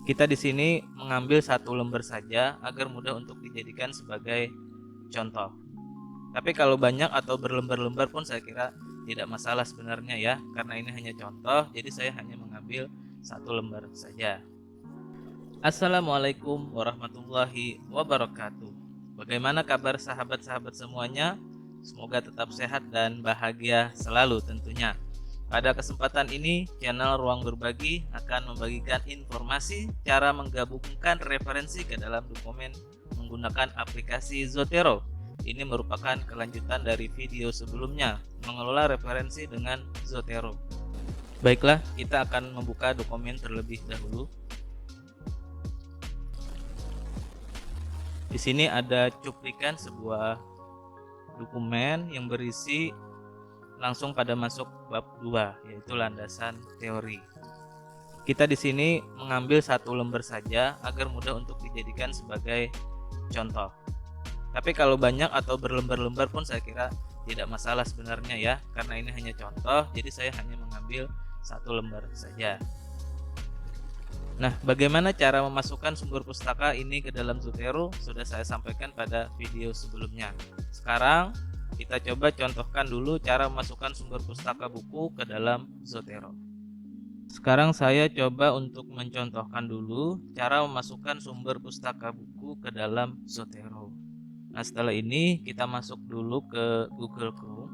Kita di sini mengambil satu lembar saja agar mudah untuk dijadikan sebagai contoh. Tapi kalau banyak atau berlembar-lembar pun saya kira tidak masalah sebenarnya ya, karena ini hanya contoh, jadi saya hanya mengambil satu lembar saja. Assalamualaikum warahmatullahi wabarakatuh. Bagaimana kabar sahabat-sahabat semuanya? Semoga tetap sehat dan bahagia selalu tentunya. Pada kesempatan ini, channel Ruang Berbagi akan membagikan informasi cara menggabungkan referensi ke dalam dokumen menggunakan aplikasi Zotero. Ini merupakan kelanjutan dari video sebelumnya, mengelola referensi dengan Zotero. Baiklah, kita akan membuka dokumen terlebih dahulu. Di sini ada cuplikan sebuah dokumen yang berisi langsung pada masuk bab 2, yaitu landasan teori. Kita di sini mengambil satu lembar saja agar mudah untuk dijadikan sebagai contoh. Tapi kalau banyak atau berlembar-lembar pun saya kira tidak masalah sebenarnya ya, karena ini hanya contoh, jadi saya hanya mengambil satu lembar saja. Nah, bagaimana cara memasukkan sumber pustaka ini ke dalam Zotero sudah saya sampaikan pada video sebelumnya. Sekarang kita coba contohkan dulu cara memasukkan sumber pustaka buku ke dalam Zotero. Sekarang saya coba untuk mencontohkan dulu cara memasukkan sumber pustaka buku ke dalam Zotero. Nah, setelah ini kita masuk dulu ke Google Chrome.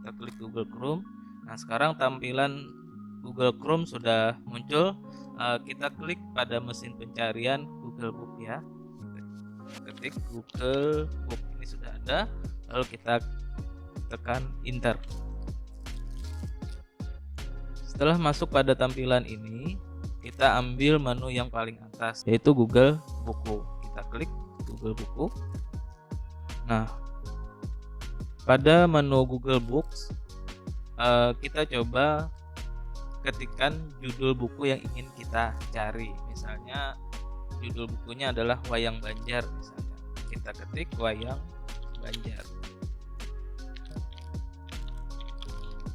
Kita klik Google Chrome. Nah, sekarang tampilan Google Chrome sudah muncul. Kita klik pada mesin pencarian Google Book ya. Ketik Google Book, ini sudah ada. Lalu kita tekan Enter. Setelah masuk pada tampilan ini, kita ambil menu yang paling atas, yaitu Google Buku. Kita klik Google Buku. Nah, pada menu Google Books, kita coba ketikkan judul buku yang ingin kita cari. Misalnya judul bukunya adalah Wayang Banjar misalnya. Kita ketik Wayang Banjar.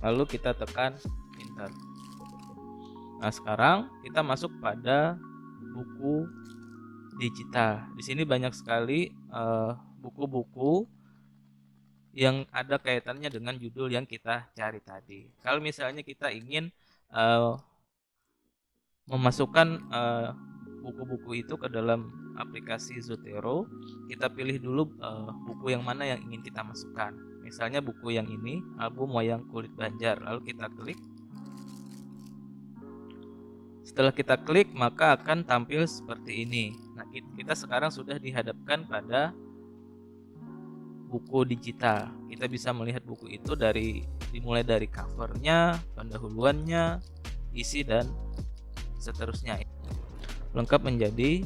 Lalu kita tekan Enter. Nah, sekarang kita masuk pada buku digital. Di sini banyak sekali buku-buku yang ada kaitannya dengan judul yang kita cari tadi. Kalau misalnya kita ingin memasukkan buku-buku itu ke dalam aplikasi Zotero, kita pilih dulu buku yang mana yang ingin kita masukkan. Misalnya buku yang ini, album Wayang Kulit Banjar. Lalu kita klik. Setelah kita klik, maka akan tampil seperti ini. Nah, kita sekarang sudah dihadapkan pada buku digital. Kita bisa melihat buku itu dimulai dari covernya, pendahuluannya, isi dan seterusnya, lengkap menjadi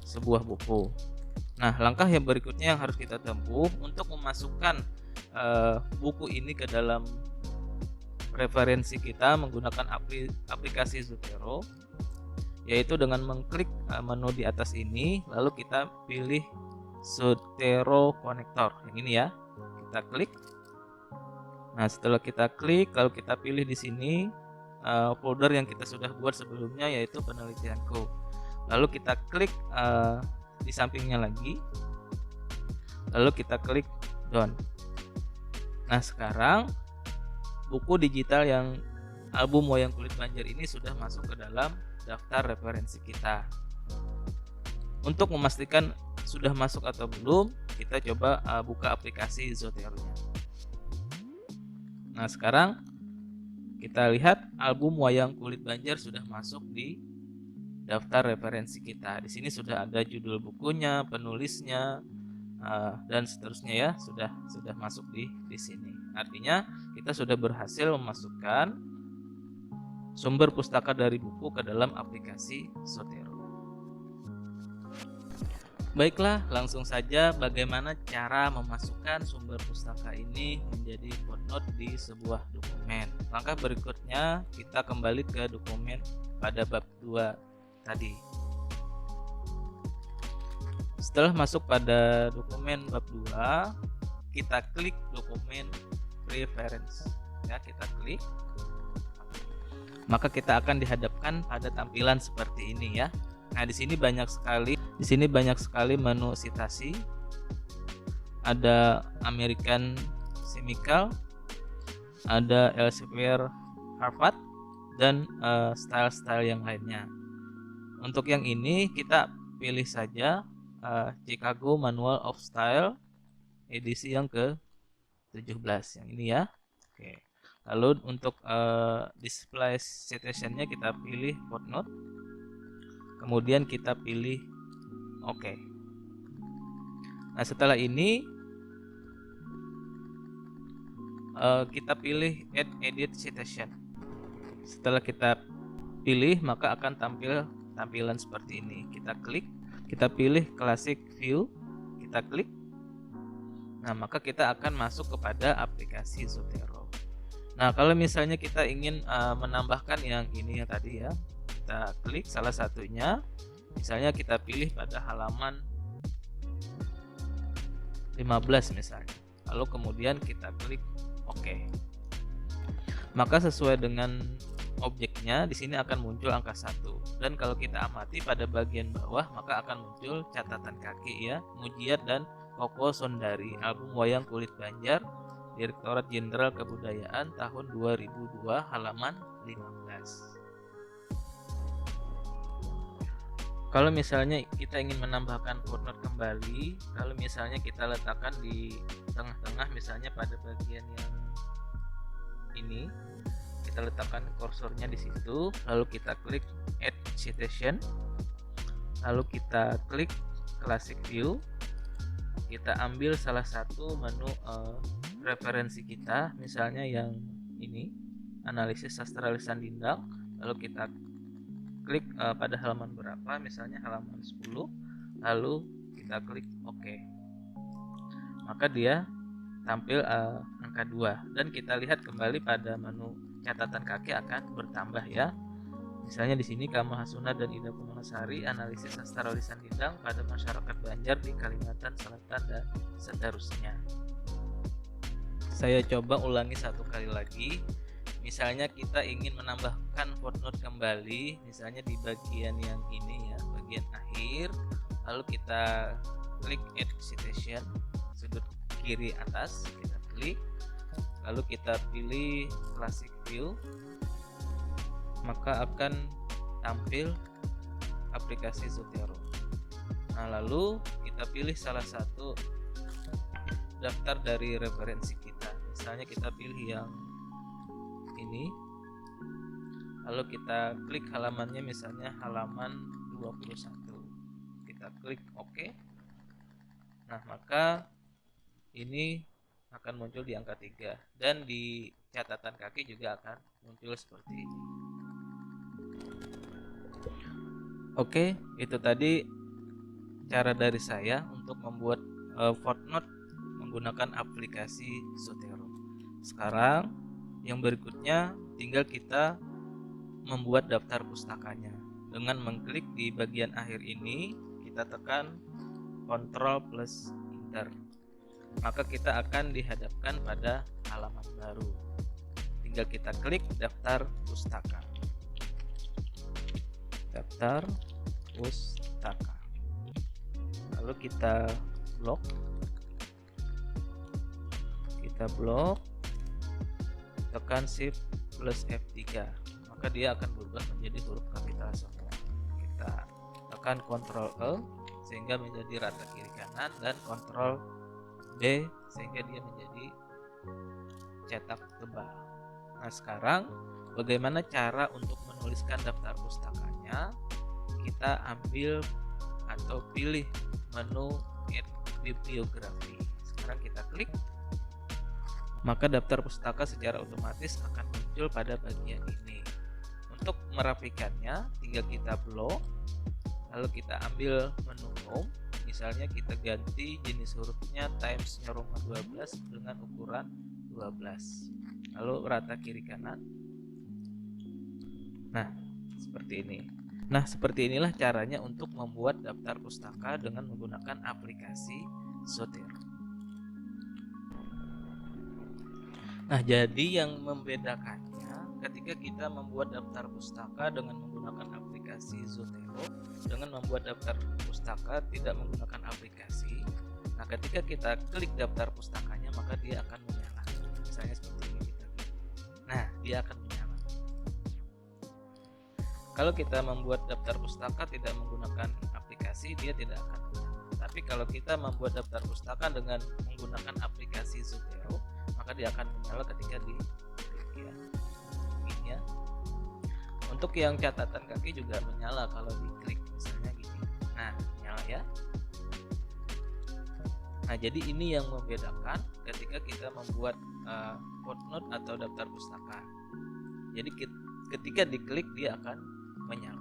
sebuah buku. Nah, langkah yang berikutnya yang harus kita tempuh untuk memasukkan buku ini ke dalam referensi kita menggunakan aplikasi Zotero, yaitu dengan mengklik menu di atas ini, lalu kita pilih Zotero Connector yang ini ya. Kita klik. Nah, setelah kita klik, kalau kita pilih di sini folder yang kita sudah buat sebelumnya, yaitu penelitianku. Lalu kita klik di sampingnya lagi. Lalu kita klik Done. Nah, sekarang buku digital yang album Wayang Kulit Banjar ini sudah masuk ke dalam daftar referensi kita. Untuk memastikan sudah masuk atau belum, kita coba buka aplikasi Zotero-nya. Nah, sekarang kita lihat album Wayang Kulit Banjar sudah masuk di daftar referensi kita. Di sini sudah ada judul bukunya, penulisnya, dan seterusnya ya, sudah masuk di sini. Artinya kita sudah berhasil memasukkan sumber pustaka dari buku ke dalam aplikasi Zotero. Baiklah, langsung saja bagaimana cara memasukkan sumber pustaka ini menjadi footnote di sebuah dokumen. Langkah berikutnya, kita kembali ke dokumen pada bab 2 tadi. Setelah masuk pada dokumen bab 2, kita klik dokumen reference. Ya, kita klik. maka kita akan dihadapkan pada tampilan seperti ini ya. Nah, di sini banyak sekali menu sitasi. Ada American Chemical, ada Elsevier, Harvard, dan style-style yang lainnya. Untuk yang ini kita pilih saja Chicago Manual of Style edisi yang ke-17 yang ini ya. Oke. Lalu untuk display citation-nya kita pilih footnote. Kemudian kita pilih oke. Nah, setelah ini kita pilih add edit citation. Setelah kita pilih, maka akan tampil tampilan seperti ini. Kita klik, kita pilih classic view, kita klik. Nah, maka kita akan masuk kepada aplikasi Zotero. Nah, kalau misalnya kita ingin menambahkan yang ini ya tadi ya, kita klik salah satunya. Misalnya kita pilih pada halaman 15 misalnya. Lalu kemudian kita klik oke. Maka sesuai dengan objeknya di sini akan muncul angka 1. Dan kalau kita amati pada bagian bawah maka akan muncul catatan kaki ya, Mujiat dan Koko Sondari, album wayang kulit Banjar, Direktorat Jenderal Kebudayaan tahun 2002 halaman 15. Kalau misalnya kita ingin menambahkan footnote kembali, kalau misalnya kita letakkan di tengah-tengah misalnya pada bagian yang ini, kita letakkan kursornya di situ, lalu kita klik add citation, lalu kita klik classic view, kita ambil salah satu menu referensi kita, misalnya yang ini, analisis sastra lisan Dindang, lalu kita klik pada halaman berapa, misalnya halaman 10, lalu kita klik oke. Maka dia tampil angka 2 dan kita lihat kembali pada menu catatan kaki akan bertambah ya. Misalnya di sini Kama Hasuna dan Ida Kumanasari, analisis sastra lisan Dindang pada masyarakat Banjar di Kalimantan Selatan dan seterusnya. Saya coba ulangi satu kali lagi. Misalnya kita ingin menambahkan footnote kembali, misalnya di bagian yang ini ya, bagian akhir, lalu kita klik add citation, sudut kiri atas, kita klik, lalu kita pilih classic view, maka akan tampil aplikasi Zotero. Nah, lalu kita pilih salah satu daftar dari referensi kita, misalnya kita pilih yang ini, lalu kita klik halamannya, misalnya halaman 21, kita klik oke. Nah, maka ini akan muncul di angka 3 dan di catatan kaki juga akan muncul seperti ini. Oke, itu tadi cara dari saya untuk membuat footnote menggunakan aplikasi Zotero. Sekarang yang berikutnya tinggal kita membuat daftar pustakanya. Dengan mengklik di bagian akhir ini, kita tekan Ctrl plus Enter. Maka kita akan dihadapkan pada halaman baru. Tinggal kita klik daftar pustaka. Daftar pustaka. Lalu kita blok. Tekan Shift plus F3, maka dia akan berubah menjadi huruf kapital semua. Kita tekan Ctrl E sehingga menjadi rata kiri kanan, dan Ctrl B sehingga dia menjadi cetak tebal. Nah, sekarang bagaimana cara untuk menuliskan daftar pustakanya? Kita ambil atau pilih menu Add Bibliografi. Sekarang kita klik, maka daftar pustaka secara otomatis akan muncul pada bagian ini. Untuk merapikannya tinggal kita blok, lalu kita ambil menu home, misalnya kita ganti jenis hurufnya Times-nya Roma 12 dengan ukuran 12, lalu rata kiri kanan. Nah, seperti ini. Nah, seperti inilah caranya untuk membuat daftar pustaka dengan menggunakan aplikasi Zotero. Nah, jadi yang membedakannya ketika kita membuat daftar pustaka dengan menggunakan aplikasi Zotero, dengan membuat daftar pustaka tidak menggunakan aplikasi. Nah, ketika kita klik daftar pustakanya, maka dia akan menyala. Misalnya seperti ini kita klik. Nah, dia akan menyala. Kalau kita membuat daftar pustaka tidak menggunakan aplikasi, dia tidak akan menyala. Tapi kalau kita membuat daftar pustaka dengan menggunakan aplikasi Zotero, maka dia akan menyala ketika diklik ya. Begini ya. Untuk yang catatan kaki juga menyala kalau diklik, misalnya gini. Nah, nyala ya. Nah, jadi ini yang membedakan ketika kita membuat footnote atau daftar pustaka. Jadi ketika diklik dia akan menyala.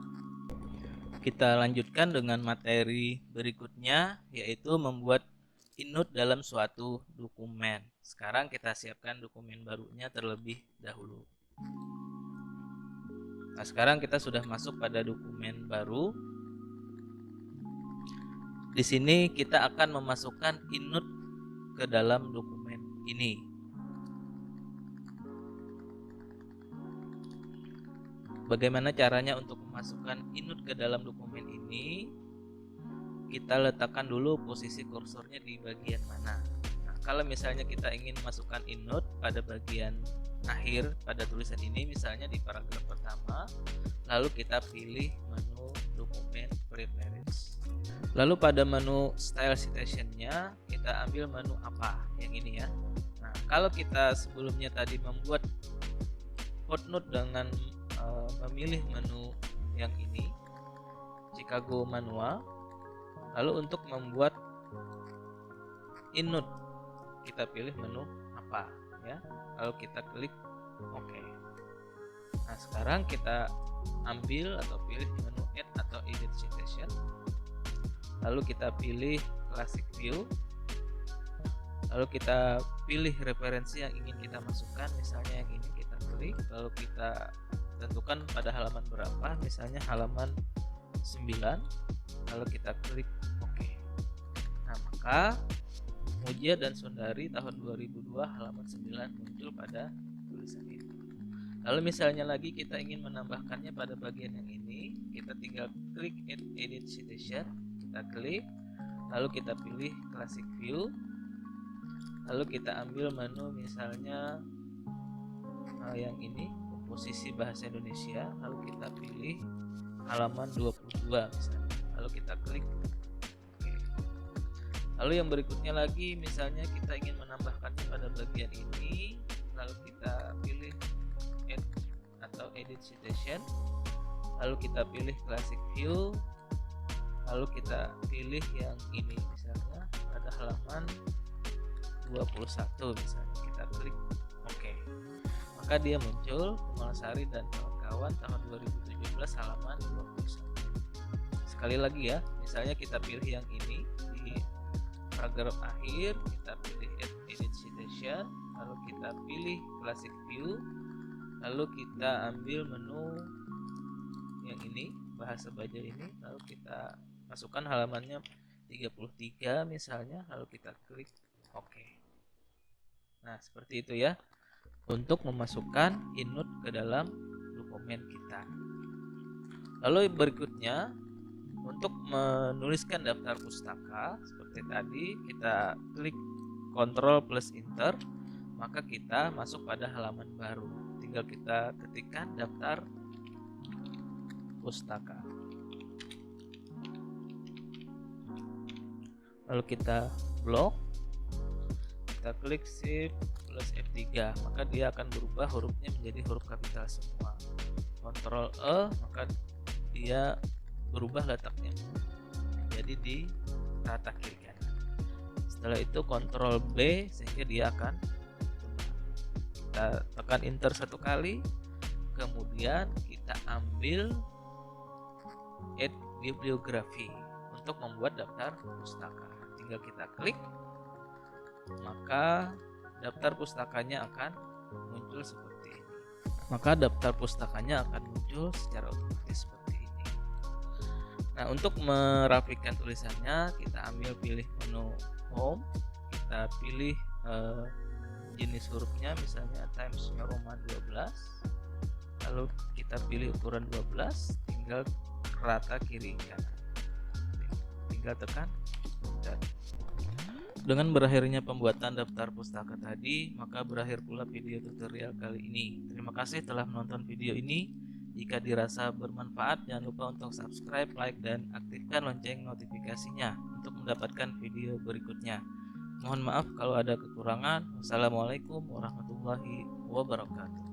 Kita lanjutkan dengan materi berikutnya, yaitu membuat inut dalam suatu dokumen. Sekarang kita siapkan dokumen barunya terlebih dahulu. Nah, sekarang kita sudah masuk pada dokumen baru. Di sini kita akan memasukkan inut ke dalam dokumen ini. Bagaimana caranya untuk memasukkan inut ke dalam dokumen ini? Kita letakkan dulu posisi kursornya di bagian mana. Nah, kalau misalnya kita ingin masukkan inut pada bagian akhir pada tulisan ini, misalnya di paragraf pertama, lalu kita pilih menu dokumen preference. Lalu pada menu style citation-nya kita ambil menu apa? Yang ini ya. Nah, kalau kita sebelumnya tadi membuat footnote dengan memilih menu yang ini, Chicago manual. Lalu untuk membuat inut kita pilih menu apa ya. Lalu kita klik OK. Nah, sekarang kita ambil atau pilih menu add atau edit citation. Lalu kita pilih classic view. Lalu kita pilih referensi yang ingin kita masukkan, misalnya yang ini kita klik. Lalu kita tentukan pada halaman berapa, misalnya halaman 9, lalu kita klik OK. Nah, maka Mujia dan Sundari tahun 2002 halaman 9 muncul pada tulisan ini. Lalu misalnya lagi kita ingin menambahkannya pada bagian yang ini, kita tinggal klik edit citation, kita klik, lalu kita pilih classic view, lalu kita ambil menu misalnya yang ini, posisi bahasa Indonesia, lalu kita pilih halaman 22 misalnya, lalu kita klik OK. Lalu yang berikutnya lagi, misalnya kita ingin menambahkannya pada bagian ini, lalu kita pilih add atau edit citation, lalu kita pilih classic view, lalu kita pilih yang ini misalnya pada halaman 21 misalnya, kita klik OK. Maka dia muncul Kumalasari dan kawan-kawan tahun 2017 halaman 21. Sekali lagi ya, misalnya kita pilih yang ini di paragraf akhir, kita pilih edit citation, lalu kita pilih classic view, lalu kita ambil menu yang ini, bahasa Baja ini, lalu kita masukkan halamannya 33 misalnya, lalu kita klik OK. Nah, seperti itu ya, untuk memasukkan inut ke dalam dokumen kita. Lalu berikutnya, untuk menuliskan daftar pustaka seperti tadi, kita klik Ctrl plus Enter, maka kita masuk pada halaman baru. Tinggal kita ketikkan daftar pustaka. Lalu kita blok, kita klik Shift plus F3, maka dia akan berubah hurufnya menjadi huruf kapital semua. Ctrl E, maka dia berubah letaknya jadi di rata kiri kanan. Setelah itu Ctrl B sehingga dia akan berubah. Kita tekan Enter satu kali, kemudian kita ambil Add Bibliography untuk membuat daftar pustaka. Tinggal kita klik, maka daftar pustakanya akan muncul seperti ini. Maka daftar pustakanya akan muncul secara otomatis seperti ini. Nah, untuk merapikan tulisannya, kita ambil pilih menu Home, kita pilih jenis hurufnya, misalnya Times New Roman 12, lalu kita pilih ukuran 12, tinggal rata kiri kanan, tinggal tekan dan dengan berakhirnya pembuatan daftar pustaka tadi, maka berakhir pula video tutorial kali ini. Terima kasih telah menonton video ini. Jika dirasa bermanfaat, jangan lupa untuk subscribe, like, dan aktifkan lonceng notifikasinya untuk mendapatkan video berikutnya. Mohon maaf kalau ada kekurangan. Wassalamualaikum warahmatullahi wabarakatuh.